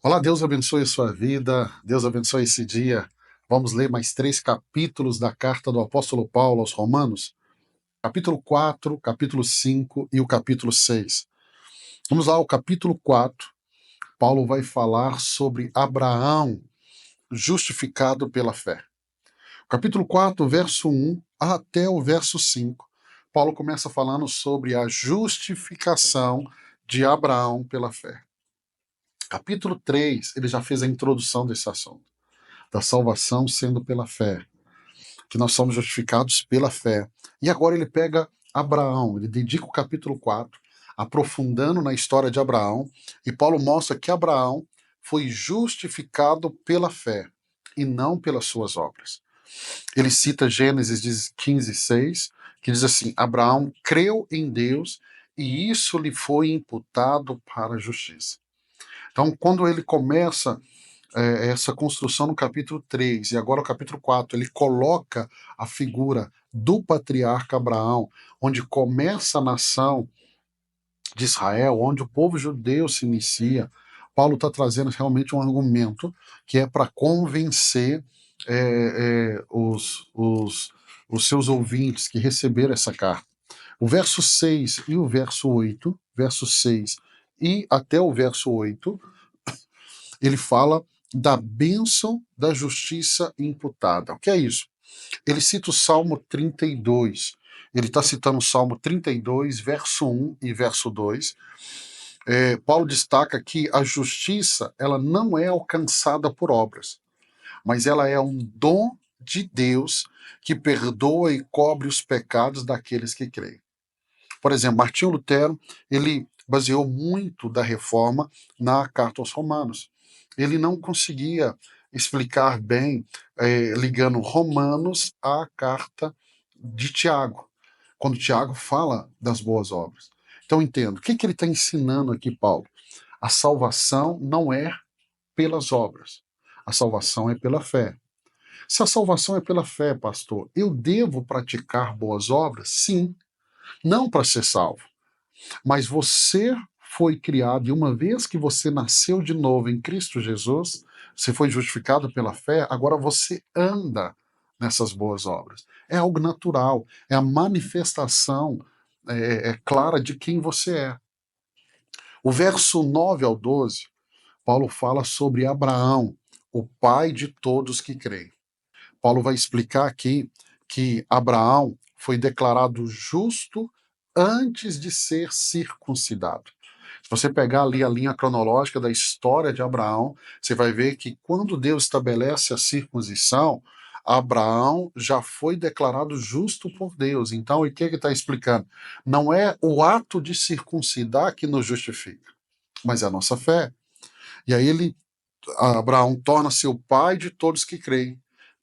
Olá, Deus abençoe a sua vida, Deus abençoe esse dia. Vamos ler mais 3 capítulos da carta do apóstolo Paulo aos Romanos, capítulo 4, capítulo 5 e o capítulo 6. Vamos lá, o capítulo 4, Paulo vai falar sobre Abraão justificado pela fé. Capítulo 4, verso 1 até o verso 5, Paulo começa falando sobre a justificação de Abraão pela fé. Capítulo 3, ele já fez a introdução desse assunto, da salvação sendo pela fé, que nós somos justificados pela fé. E agora ele pega Abraão, ele dedica o capítulo 4, aprofundando na história de Abraão, e Paulo mostra que Abraão foi justificado pela fé e não pelas suas obras. Ele cita Gênesis 15:6, que diz assim: Abraão creu em Deus e isso lhe foi imputado para a justiça. Então, quando ele começa essa construção no capítulo 3 e agora o capítulo 4, ele coloca a figura do patriarca Abraão, onde começa a nação de Israel, onde o povo judeu se inicia. Paulo está trazendo realmente um argumento que é para convencer os seus ouvintes que receberam essa carta. O verso 6 e o verso 8, verso 6 e até o verso 8, ele fala da bênção da justiça imputada. O que é isso? Ele cita o Salmo 32. Ele está citando o Salmo 32, verso 1 e verso 2. Paulo destaca que a justiça ela não é alcançada por obras, mas ela é um dom de Deus que perdoa e cobre os pecados daqueles que creem. Por exemplo, Martinho Lutero, ele baseou muito da reforma na carta aos Romanos. Ele não conseguia explicar bem, ligando Romanos à carta de Tiago, quando Tiago fala das boas obras. Então, entendo. O que ele está ensinando aqui, Paulo? A salvação não é pelas obras. A salvação é pela fé. Se a salvação é pela fé, pastor, eu devo praticar boas obras? Sim. Não para ser salvo. Mas você foi criado, e uma vez que você nasceu de novo em Cristo Jesus, você foi justificado pela fé, agora você anda nessas boas obras. É algo natural, é a manifestação clara de quem você é. O verso 9 ao 12, Paulo fala sobre Abraão, o pai de todos que creem. Paulo vai explicar aqui que Abraão foi declarado justo antes de ser circuncidado. Se você pegar ali a linha cronológica da história de Abraão, você vai ver que quando Deus estabelece a circuncisão, Abraão já foi declarado justo por Deus. Então, o que ele está explicando? Não é o ato de circuncidar que nos justifica, mas é a nossa fé. E aí Abraão torna-se o pai de todos que creem,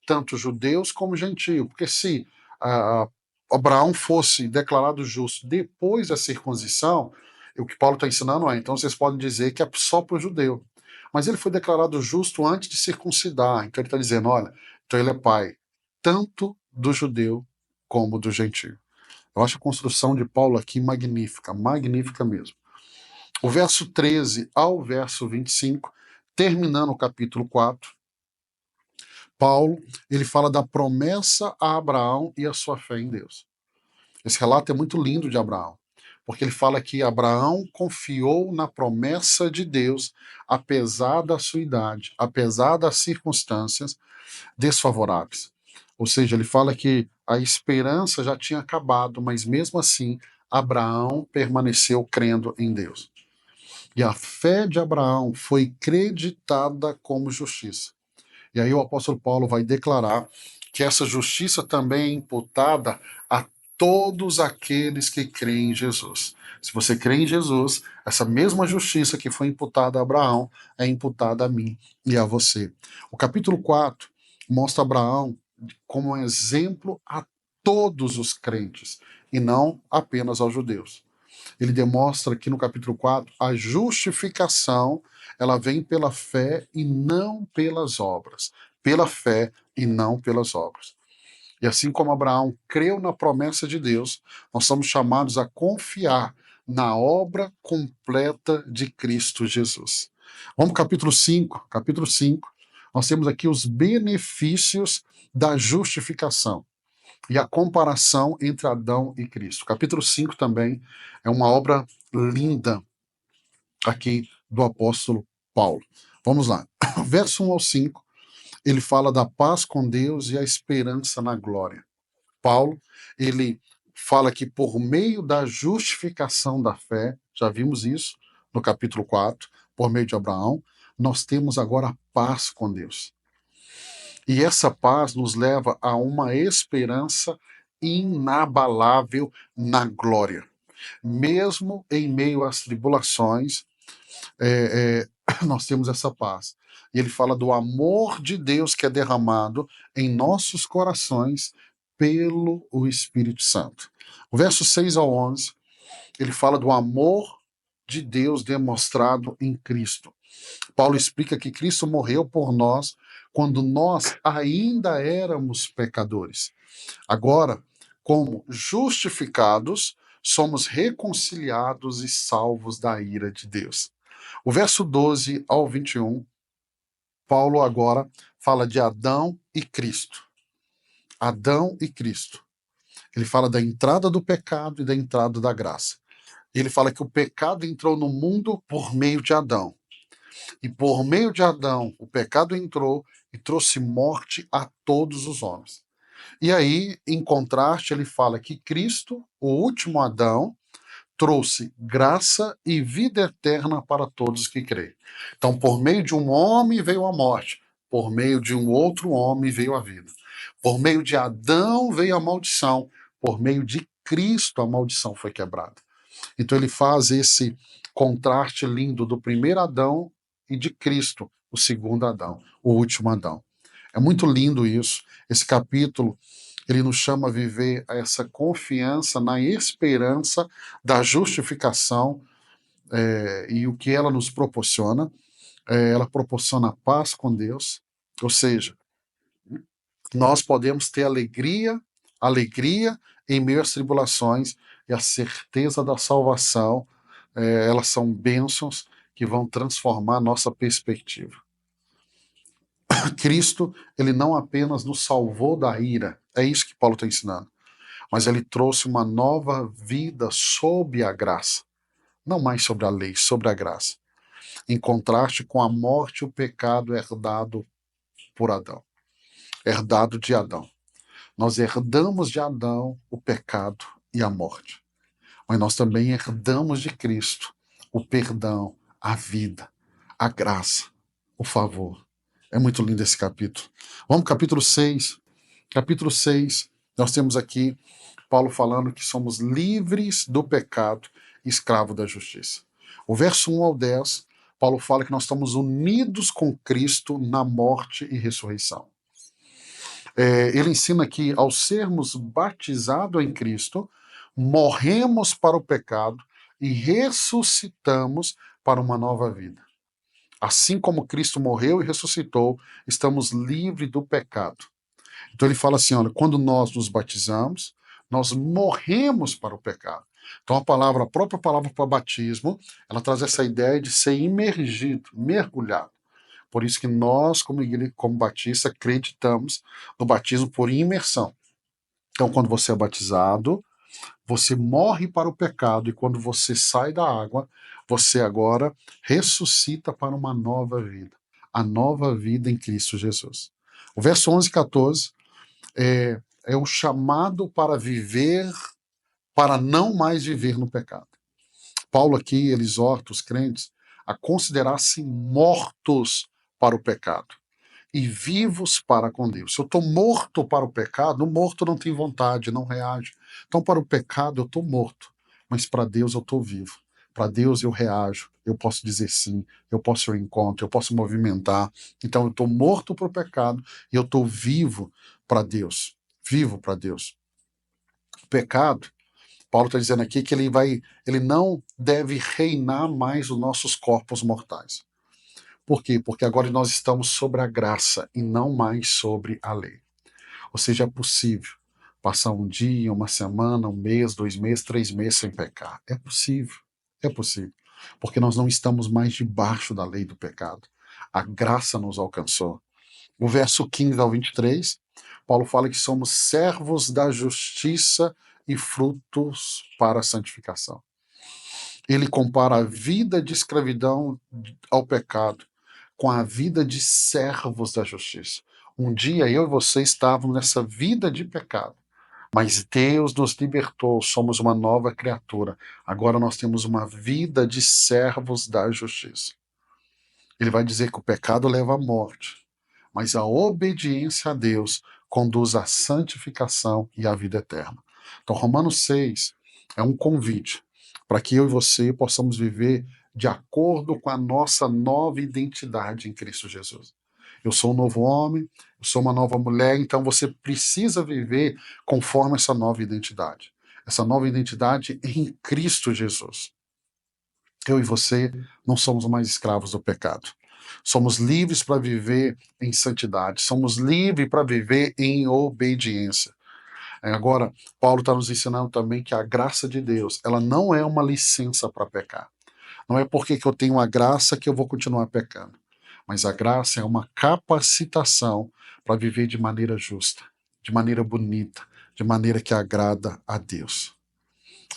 tanto judeus como gentios, porque se ah, Abraão fosse declarado justo depois da circuncisão, o que Paulo está ensinando então vocês podem dizer que é só para o judeu. Mas ele foi declarado justo antes de circuncidar, então ele está dizendo, olha, então ele é pai tanto do judeu como do gentio. Eu acho a construção de Paulo aqui magnífica, magnífica mesmo. O verso 13 ao verso 25, terminando o capítulo 4, Paulo, ele fala da promessa a Abraão e a sua fé em Deus. Esse relato é muito lindo de Abraão, porque ele fala que Abraão confiou na promessa de Deus, apesar da sua idade, apesar das circunstâncias desfavoráveis. Ou seja, ele fala que a esperança já tinha acabado, mas mesmo assim, Abraão permaneceu crendo em Deus. E a fé de Abraão foi creditada como justiça. E aí o apóstolo Paulo vai declarar que essa justiça também é imputada a todos aqueles que creem em Jesus. Se você crê em Jesus, essa mesma justiça que foi imputada a Abraão é imputada a mim e a você. O capítulo 4 mostra Abraão como um exemplo a todos os crentes e não apenas aos judeus. Ele demonstra aqui no capítulo 4 a justificação, ela vem pela fé e não pelas obras. Pela fé e não pelas obras. E assim como Abraão creu na promessa de Deus, nós somos chamados a confiar na obra completa de Cristo Jesus. Vamos para capítulo 5. Capítulo 5, nós temos aqui os benefícios da justificação e a comparação entre Adão e Cristo. Capítulo 5 também é uma obra linda aqui do apóstolo Paulo. Vamos lá. Verso 1 ao 5, ele fala da paz com Deus e a esperança na glória. Paulo, ele fala que por meio da justificação da fé, já vimos isso no capítulo 4, por meio de Abraão, nós temos agora a paz com Deus. E essa paz nos leva a uma esperança inabalável na glória. Mesmo em meio às tribulações, nós temos essa paz. E ele fala do amor de Deus que é derramado em nossos corações pelo o Espírito Santo. O verso 6 ao 11, ele fala do amor de Deus demonstrado em Cristo. Paulo explica que Cristo morreu por nós quando nós ainda éramos pecadores. Agora, como justificados, somos reconciliados e salvos da ira de Deus. O verso 12 ao 21, Paulo agora fala de Adão e Cristo. Adão e Cristo. Ele fala da entrada do pecado e da entrada da graça. Ele fala que o pecado entrou no mundo por meio de Adão. E por meio de Adão, o pecado entrou e trouxe morte a todos os homens. E aí, em contraste, ele fala que Cristo, o último Adão, trouxe graça e vida eterna para todos que creem. Então, por meio de um homem veio a morte, por meio de um outro homem veio a vida. Por meio de Adão veio a maldição, por meio de Cristo a maldição foi quebrada. Então ele faz esse contraste lindo do primeiro Adão e de Cristo, o segundo Adão, o último Adão. É muito lindo isso. Esse capítulo, ele nos chama a viver essa confiança na esperança da justificação e o que ela nos proporciona. Ela proporciona paz com Deus, ou seja, nós podemos ter alegria em meio às tribulações e a certeza da salvação. Elas são bênçãos que vão transformar a nossa perspectiva. Cristo, ele não apenas nos salvou da ira, é isso que Paulo está ensinando, mas ele trouxe uma nova vida sob a graça, não mais sobre a lei, sobre a graça, em contraste com a morte e o pecado herdado por Adão, herdado de Adão. Nós herdamos de Adão o pecado e a morte, mas nós também herdamos de Cristo o perdão, a vida, a graça, o favor. É muito lindo esse capítulo. Vamos para o capítulo 6. Capítulo 6, nós temos aqui Paulo falando que somos livres do pecado e escravos da justiça. O verso 1 ao 10, Paulo fala que nós estamos unidos com Cristo na morte e ressurreição. Ele ensina que ao sermos batizados em Cristo, morremos para o pecado e ressuscitamos para uma nova vida. Assim como Cristo morreu e ressuscitou, estamos livres do pecado. Então ele fala assim, olha, quando nós nos batizamos, nós morremos para o pecado. Então a própria palavra para batismo, ela traz essa ideia de ser imergido, mergulhado. Por isso que nós, como igreja, como batista, acreditamos no batismo por imersão. Então quando você é batizado, você morre para o pecado e quando você sai da água, você agora ressuscita para uma nova vida. A nova vida em Cristo Jesus. O verso 11 e 14 é o chamado para viver, para não mais viver no pecado. Paulo aqui, ele exorta os crentes a considerar-se mortos para o pecado e vivos para com Deus. Se eu estou morto para o pecado, o morto não tem vontade, não reage. Então, para o pecado, eu estou morto, mas para Deus eu estou vivo. Para Deus eu reajo, eu posso dizer sim, eu posso ir ao encontro, eu posso movimentar. Então, eu estou morto para o pecado e eu estou vivo para Deus. Vivo para Deus. O pecado, Paulo está dizendo aqui que ele não deve reinar mais os nossos corpos mortais. Por quê? Porque agora nós estamos sobre a graça e não mais sobre a lei. Ou seja, é possível passar um dia, uma semana, um mês, 2 meses, 3 meses sem pecar. É possível. É possível. porque nós não estamos mais debaixo da lei do pecado. A graça nos alcançou. O verso 15 ao 23, Paulo fala que somos servos da justiça e frutos para a santificação. Ele compara a vida de escravidão ao pecado com a vida de servos da justiça. Um dia eu e você estávamos nessa vida de pecado, mas Deus nos libertou, somos uma nova criatura. Agora nós temos uma vida de servos da justiça. Ele vai dizer que o pecado leva à morte, mas a obediência a Deus conduz à santificação e à vida eterna. Então, Romanos 6 é um convite para que eu e você possamos viver de acordo com a nossa nova identidade em Cristo Jesus. Eu sou um novo homem, eu sou uma nova mulher, então você precisa viver conforme essa nova identidade. Essa nova identidade em Cristo Jesus. Eu e você não somos mais escravos do pecado. Somos livres para viver em santidade. Somos livres para viver em obediência. Agora, Paulo está nos ensinando também que a graça de Deus, ela não é uma licença para pecar. Não é porque que eu tenho a graça que eu vou continuar pecando. Mas a graça é uma capacitação para viver de maneira justa, de maneira bonita, de maneira que agrada a Deus.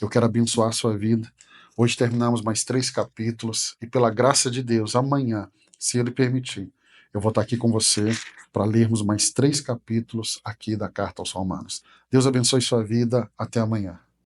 Eu quero abençoar a sua vida. Hoje terminamos mais 3 capítulos e pela graça de Deus, amanhã, se Ele permitir, eu vou estar aqui com você para lermos mais 3 capítulos aqui da Carta aos Romanos. Deus abençoe sua vida. Até amanhã.